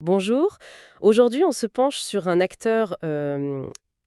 Bonjour. Aujourd'hui, on se penche sur un acteur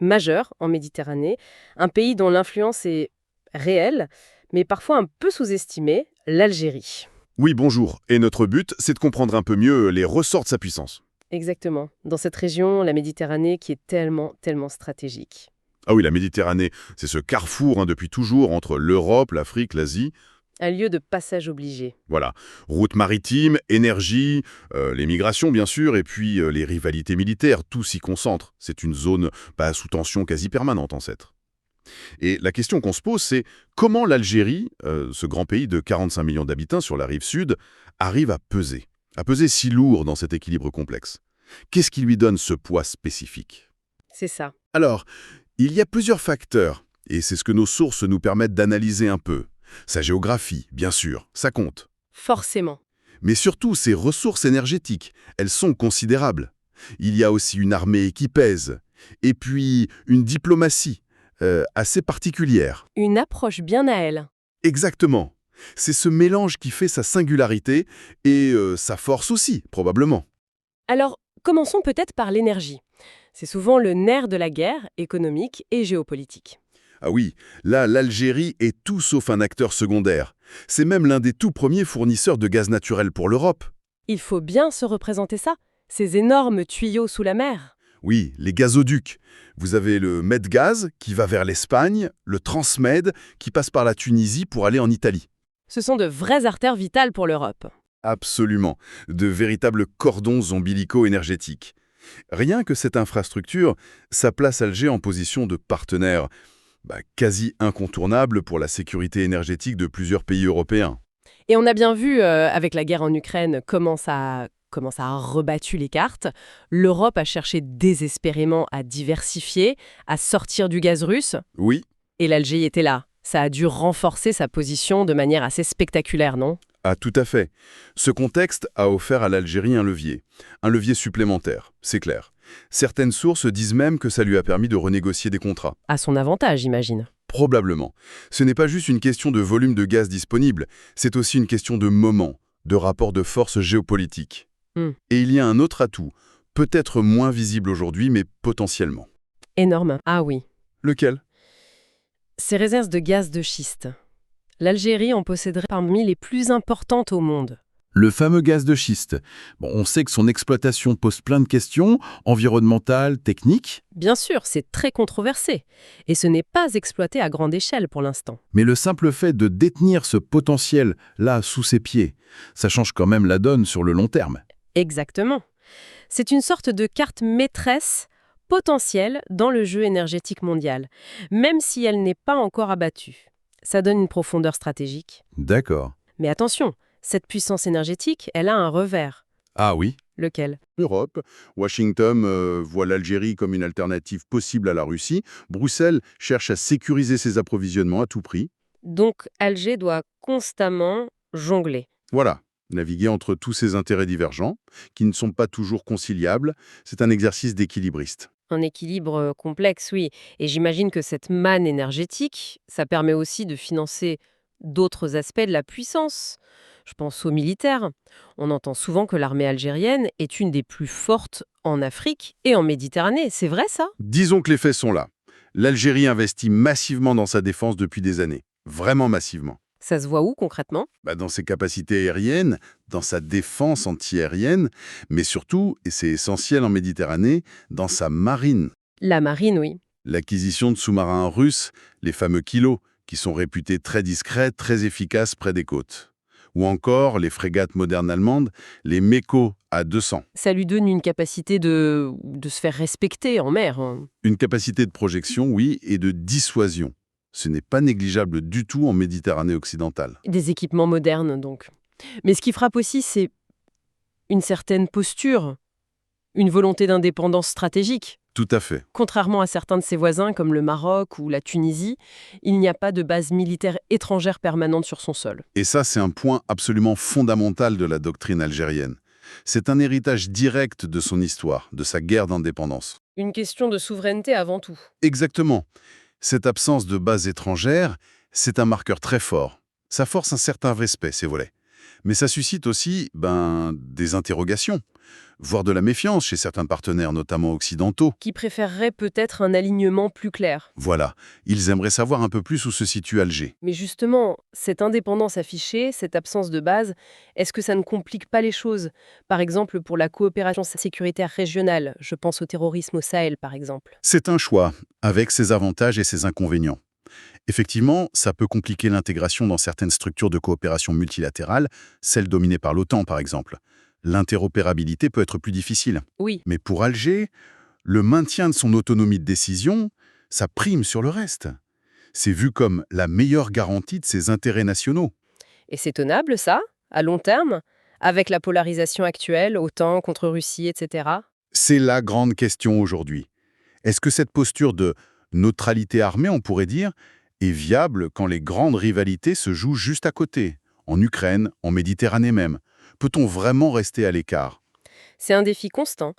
majeur en Méditerranée, un pays dont l'influence est réelle, mais parfois un peu sous-estimée, l'Algérie. Oui, bonjour. Et notre but, c'est de comprendre un peu mieux les ressorts de sa puissance. Exactement. Dans cette région, la Méditerranée qui est tellement, tellement stratégique. Ah oui, la Méditerranée, c'est ce carrefour depuis toujours entre l'Europe, l'Afrique, l'Asie. Un lieu de passage obligé. Voilà. Route maritime, énergie, les migrations bien sûr, et puis les rivalités militaires, tout s'y concentre. C'est une zone sous tension quasi permanente en fait. Et la question qu'on se pose, c'est comment l'Algérie, ce grand pays de 45 millions d'habitants sur la rive sud, arrive à peser si lourd dans cet équilibre complexe. Qu'est-ce qui lui donne ce poids spécifique? C'est ça. Alors, il y a plusieurs facteurs, et c'est ce que nos sources nous permettent d'analyser un peu. Sa géographie, bien sûr, ça compte. Forcément. Mais surtout, ses ressources énergétiques, elles sont considérables. Il y a aussi une armée qui pèse, et puis une diplomatie assez particulière. Une approche bien à elle. Exactement. C'est ce mélange qui fait sa singularité et sa force aussi, probablement. Alors, commençons peut-être par l'énergie. C'est souvent le nerf de la guerre économique et géopolitique. Ah oui, là, l'Algérie est tout sauf un acteur secondaire. C'est même l'un des tout premiers fournisseurs de gaz naturel pour l'Europe. Il faut bien se représenter ça, ces énormes tuyaux sous la mer. Oui, les gazoducs. Vous avez le Medgaz qui va vers l'Espagne, le Transmed qui passe par la Tunisie pour aller en Italie. Ce sont de vraies artères vitales pour l'Europe. Absolument, de véritables cordons ombilicaux énergétiques. Rien que cette infrastructure, ça place Alger en position de partenaire quasi incontournable pour la sécurité énergétique de plusieurs pays européens. Et on a bien vu, avec la guerre en Ukraine, comment ça a rebattu les cartes. L'Europe a cherché désespérément à diversifier, à sortir du gaz russe, Oui. et l'Algérie était là. Ça a dû renforcer sa position de manière assez spectaculaire, non? Ah, tout à fait. Ce contexte a offert à l'Algérie un levier supplémentaire, c'est clair. Certaines sources disent même que ça lui a permis de renégocier des contrats. À son avantage, j'imagine. Probablement. Ce n'est pas juste une question de volume de gaz disponible, c'est aussi une question de moment, de rapport de force géopolitique. Hmm. Et il y a un autre atout, peut-être moins visible aujourd'hui, mais potentiellement. Énorme. Ah oui. Lequel? Ces réserves de gaz de schiste. L'Algérie en posséderait parmi les plus importantes au monde. Le fameux gaz de schiste. Bon, on sait que son exploitation pose plein de questions, environnementales, techniques, Bien sûr, c'est très controversé. Et ce n'est pas exploité à grande échelle pour l'instant. mais le simple fait de détenir ce potentiel là sous ses pieds, ça change quand même la donne sur le long terme. Exactement. C'est une sorte de carte maîtresse potentielle dans le jeu énergétique mondial, même si elle n'est pas encore abattue. Ça donne une profondeur stratégique. D'accord. Mais attention, cette puissance énergétique, elle a un revers. Ah oui. Lequel? Europe, Washington voit l'Algérie comme une alternative possible à la Russie. Bruxelles cherche à sécuriser ses approvisionnements à tout prix. Donc Alger doit constamment jongler. Voilà, naviguer entre tous ces intérêts divergents, qui ne sont pas toujours conciliables, c'est un exercice d'équilibriste. Un équilibre complexe, oui. Et j'imagine que cette manne énergétique, ça permet aussi de financer d'autres aspects de la puissance. Je pense aux militaires. On entend souvent que l'armée algérienne est une des plus fortes en Afrique et en Méditerranée. C'est vrai ça? Disons que les faits sont là. L'Algérie investit massivement dans sa défense depuis des années. Vraiment massivement. Ça se voit où concrètement? Dans ses capacités aériennes, dans sa défense antiaérienne, mais surtout, et c'est essentiel en Méditerranée, dans sa marine. La marine, oui. L'acquisition de sous-marins russes, les fameux kilos, qui sont réputés très discrets, très efficaces près des côtes. Ou encore les frégates modernes allemandes, les Meko A200. Ça lui donne une capacité de se faire respecter en mer, hein. Une capacité de projection, oui, et de dissuasion. Ce n'est pas négligeable du tout en Méditerranée occidentale. Des équipements modernes, donc. Mais ce qui frappe aussi, c'est une certaine posture, une volonté d'indépendance stratégique. Tout à fait. Contrairement à certains de ses voisins comme le Maroc ou la Tunisie, il n'y a pas de base militaire étrangère permanente sur son sol. Et ça, c'est un point absolument fondamental de la doctrine algérienne. C'est un héritage direct de son histoire, de sa guerre d'indépendance. Une question de souveraineté avant tout. Exactement. Cette absence de base étrangère, c'est un marqueur très fort. Ça force un certain respect, c'est vrai. Mais ça suscite aussi, des interrogations. voire de la méfiance chez certains partenaires, notamment occidentaux. Qui préférerait peut-être un alignement plus clair. Voilà, ils aimeraient savoir un peu plus où se situe Alger. Mais justement, cette indépendance affichée, cette absence de base, est-ce que ça ne complique pas les choses? Par exemple, pour la coopération sécuritaire régionale, je pense au terrorisme au Sahel, par exemple. C'est un choix, avec ses avantages et ses inconvénients. Effectivement, ça peut compliquer l'intégration dans certaines structures de coopération multilatérale, celles dominées par l'OTAN par exemple. L'interopérabilité peut être plus difficile. Oui, Mais pour Alger, le maintien de son autonomie de décision, ça prime sur le reste. C'est vu comme la meilleure garantie de ses intérêts nationaux. et c'est tenable, ça, à long terme, avec la polarisation actuelle, OTAN contre Russie, etc. C'est la grande question aujourd'hui. Est-ce que cette posture de neutralité armée, on pourrait dire, est viable quand les grandes rivalités se jouent juste à côté, en Ukraine, en Méditerranée même? Peut-on vraiment rester à l'écart? C'est un défi constant.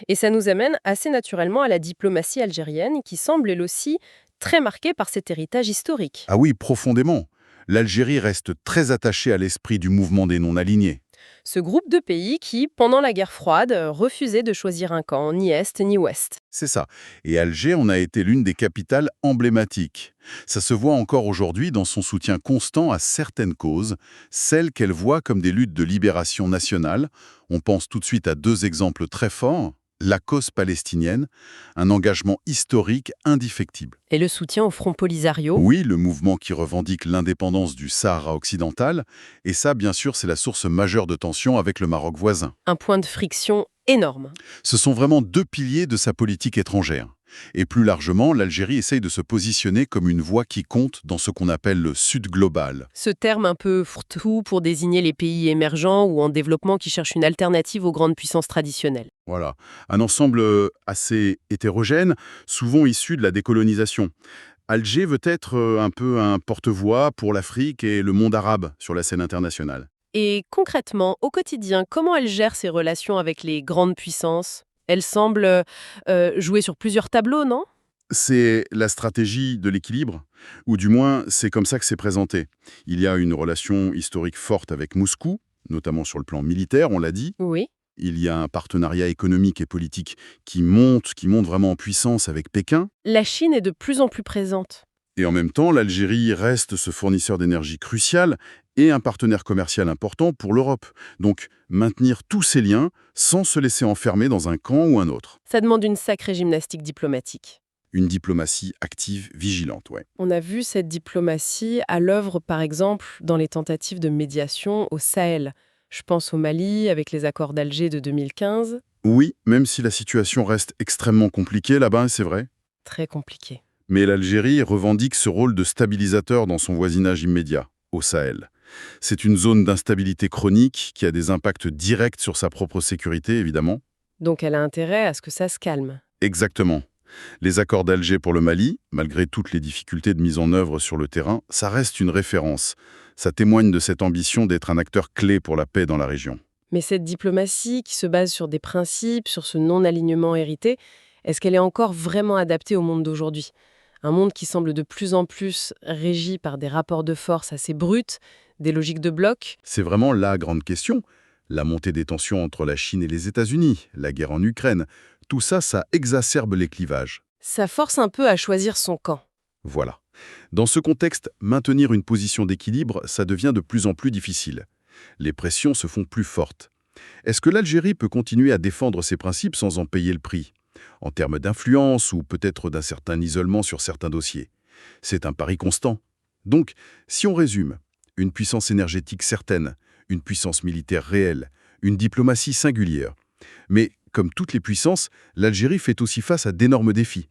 Et ça nous amène assez naturellement à la diplomatie algérienne, qui semble elle aussi très marquée par cet héritage historique. Ah oui, profondément. L'Algérie reste très attachée à l'esprit du mouvement des non-alignés. Ce groupe de pays qui, pendant la guerre froide, refusait de choisir un camp, ni Est ni Ouest. C'est ça. Et Alger en a été l'une des capitales emblématiques. Ça se voit encore aujourd'hui dans son soutien constant à certaines causes, celles qu'elle voit comme des luttes de libération nationale. On pense tout de suite à deux exemples très forts. La cause palestinienne, un engagement historique indéfectible. Et le soutien au Front Polisario. Oui, le mouvement qui revendique l'indépendance du Sahara occidental, et ça, bien sûr, c'est la source majeure de tension avec le Maroc voisin. Un point de friction énorme. Ce sont vraiment deux piliers de sa politique étrangère. Et plus largement, l'Algérie essaye de se positionner comme une voix qui compte dans ce qu'on appelle le Sud global. Ce terme un peu fourre-tout pour désigner les pays émergents ou en développement qui cherchent une alternative aux grandes puissances traditionnelles. Voilà, un ensemble assez hétérogène, souvent issu de la décolonisation. Alger veut être un peu un porte-voix pour l'Afrique et le monde arabe sur la scène internationale. Et concrètement, au quotidien, comment elle gère ses relations avec les grandes puissances? Elle semble jouer sur plusieurs tableaux, non? C'est la stratégie de l'équilibre, ou du moins c'est comme ça que c'est présenté. Il y a une relation historique forte avec Moscou, notamment sur le plan militaire, on l'a dit. Oui. Il y a un partenariat économique et politique qui monte vraiment en puissance avec Pékin. La Chine est de plus en plus présente. Et en même temps, l'Algérie reste ce fournisseur d'énergie crucial et un partenaire commercial important pour l'Europe. Donc, maintenir tous ces liens sans se laisser enfermer dans un camp ou un autre. Ça demande une sacrée gymnastique diplomatique. Une diplomatie active, vigilante, ouais. On a vu cette diplomatie à l'œuvre, par exemple, dans les tentatives de médiation au Sahel. Je pense au Mali, avec les accords d'Alger de 2015. Oui, même si la situation reste extrêmement compliquée là-bas, c'est vrai. Très compliqué. Mais l'Algérie revendique ce rôle de stabilisateur dans son voisinage immédiat, au Sahel. C'est une zone d'instabilité chronique qui a des impacts directs sur sa propre sécurité, évidemment. Donc elle a intérêt à ce que ça se calme. Exactement. Les accords d'Alger pour le Mali, malgré toutes les difficultés de mise en œuvre sur le terrain, ça reste une référence. Ça témoigne de cette ambition d'être un acteur clé pour la paix dans la région. Mais cette diplomatie qui se base sur des principes, sur ce non-alignement hérité, est-ce qu'elle est encore vraiment adaptée au monde d'aujourd'hui? Un monde qui semble de plus en plus régi par des rapports de force assez bruts, des logiques de bloc. C'est vraiment la grande question. La montée des tensions entre la Chine et les États-Unis, la guerre en Ukraine, tout ça, ça exacerbe les clivages. Ça force un peu à choisir son camp. Voilà. Dans ce contexte, maintenir une position d'équilibre, ça devient de plus en plus difficile. Les pressions se font plus fortes. Est-ce que l'Algérie peut continuer à défendre ses principes sans en payer le prix, en termes d'influence ou peut-être d'un certain isolement sur certains dossiers? C'est un pari constant. Donc, si on résume, une puissance énergétique certaine, une puissance militaire réelle, une diplomatie singulière. Mais, comme toutes les puissances, l'Algérie fait aussi face à d'énormes défis.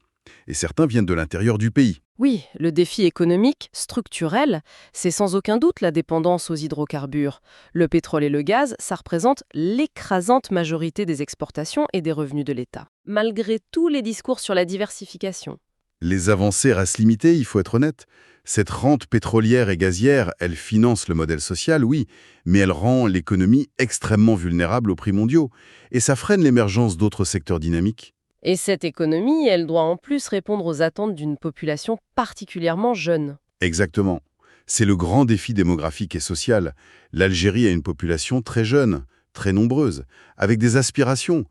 Et certains viennent de l'intérieur du pays. Oui, le défi économique, structurel, c'est sans aucun doute la dépendance aux hydrocarbures. Le pétrole et le gaz, ça représente l'écrasante majorité des exportations et des revenus de l'État. Malgré tous les discours sur la diversification. Les avancées restent limitées, il faut être honnête. Cette rente pétrolière et gazière, elle finance le modèle social, oui, mais elle rend l'économie extrêmement vulnérable aux prix mondiaux. Et ça freine l'émergence d'autres secteurs dynamiques. Et cette économie, elle doit en plus répondre aux attentes d'une population particulièrement jeune. Exactement. C'est le grand défi démographique et social. L'Algérie a une population très jeune, très nombreuses, avec des aspirations,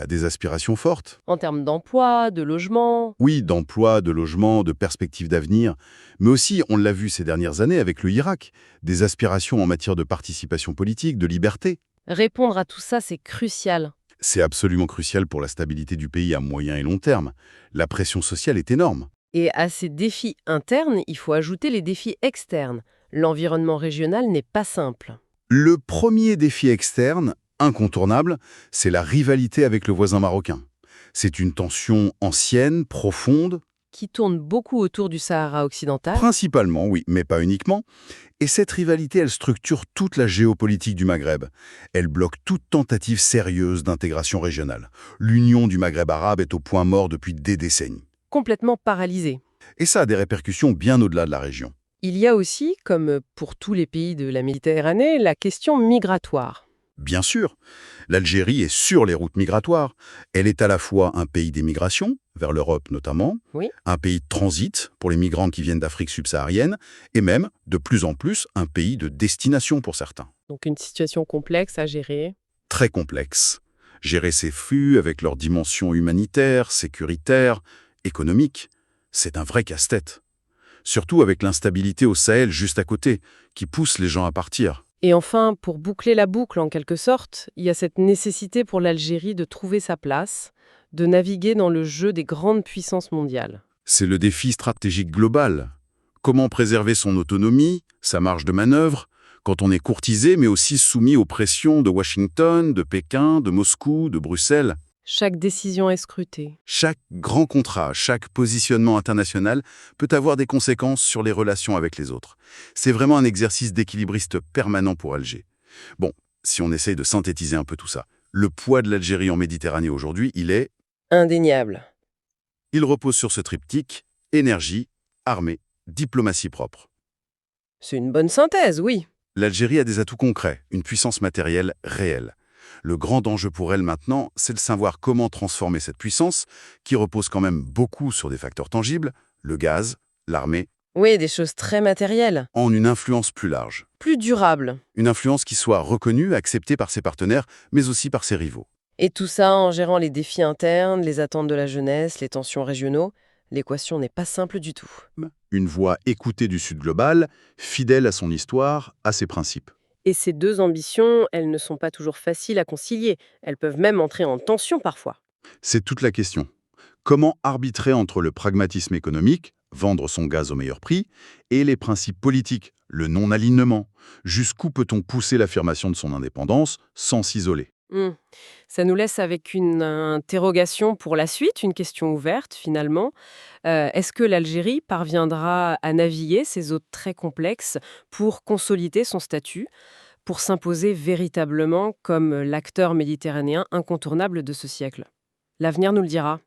des aspirations fortes. En termes d'emploi, de logement. Oui, d'emploi, de logement, de perspectives d'avenir, mais aussi, on l'a vu ces dernières années avec le Irak, des aspirations en matière de participation politique, de liberté. Répondre à tout ça, c'est crucial. C'est absolument crucial pour la stabilité du pays à moyen et long terme. La pression sociale est énorme. Et à ces défis internes, il faut ajouter les défis externes. L'environnement régional n'est pas simple. Le premier défi externe, incontournable, c'est la rivalité avec le voisin marocain. C'est une tension ancienne, profonde, Qui tourne beaucoup autour du Sahara occidental. principalement, oui, mais pas uniquement. Et cette rivalité, elle structure toute la géopolitique du Maghreb. Elle bloque toute tentative sérieuse d'intégration régionale. L'union du Maghreb arabe est au point mort depuis des décennies. Complètement paralysé. Et ça a des répercussions bien au-delà de la région. Il y a aussi, comme pour tous les pays de la Méditerranée, la question migratoire. Bien sûr, l'Algérie est sur les routes migratoires. Elle est à la fois un pays d'émigration, vers l'Europe notamment, Oui. un pays de transit pour les migrants qui viennent d'Afrique subsaharienne, et même, de plus en plus, un pays de destination pour certains. Donc une situation complexe à gérer. Très complexe. Gérer ces flux avec leurs dimensions humanitaires, sécuritaires, économiques, c'est un vrai casse-tête. Surtout avec l'instabilité au Sahel juste à côté, qui pousse les gens à partir. Et enfin, pour boucler la boucle en quelque sorte, il y a cette nécessité pour l'Algérie de trouver sa place, de naviguer dans le jeu des grandes puissances mondiales. C'est le défi stratégique global. Comment préserver son autonomie, sa marge de manœuvre, quand on est courtisé mais aussi soumis aux pressions de Washington, de Pékin, de Moscou, de Bruxelles. Chaque décision est scrutée. Chaque grand contrat, chaque positionnement international peut avoir des conséquences sur les relations avec les autres. C'est vraiment un exercice d'équilibriste permanent pour Alger. Bon, si on essaye de synthétiser un peu tout ça, le poids de l'Algérie en Méditerranée aujourd'hui, Indéniable. il repose sur ce triptyque, énergie, armée, diplomatie propre. C'est une bonne synthèse, oui. L'Algérie a des atouts concrets, une puissance matérielle réelle. Le grand enjeu pour elle maintenant, c'est de savoir comment transformer cette puissance, qui repose quand même beaucoup sur des facteurs tangibles, le gaz, l'armée, Oui, des choses très matérielles, en une influence plus large. plus durables. Une influence qui soit reconnue, acceptée par ses partenaires, mais aussi par ses rivaux. Et tout ça en gérant les défis internes, les attentes de la jeunesse, les tensions régionaux. L'équation n'est pas simple du tout. Une voix écoutée du Sud global, fidèle à son histoire, à ses principes. Et ces deux ambitions, elles ne sont pas toujours faciles à concilier. Elles peuvent même entrer en tension parfois. C'est toute la question. Comment arbitrer entre le pragmatisme économique, vendre son gaz au meilleur prix, et les principes politiques, le non-alignement? Jusqu'où peut-on pousser l'affirmation de son indépendance sans s'isoler? Ça nous laisse avec une interrogation pour la suite, une question ouverte finalement. Est-ce que l'Algérie parviendra à naviguer ces eaux très complexes pour consolider son statut, pour s'imposer véritablement comme l'acteur méditerranéen incontournable de ce siècle? L'avenir nous le dira.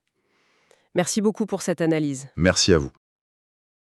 Merci beaucoup pour cette analyse. Merci à vous.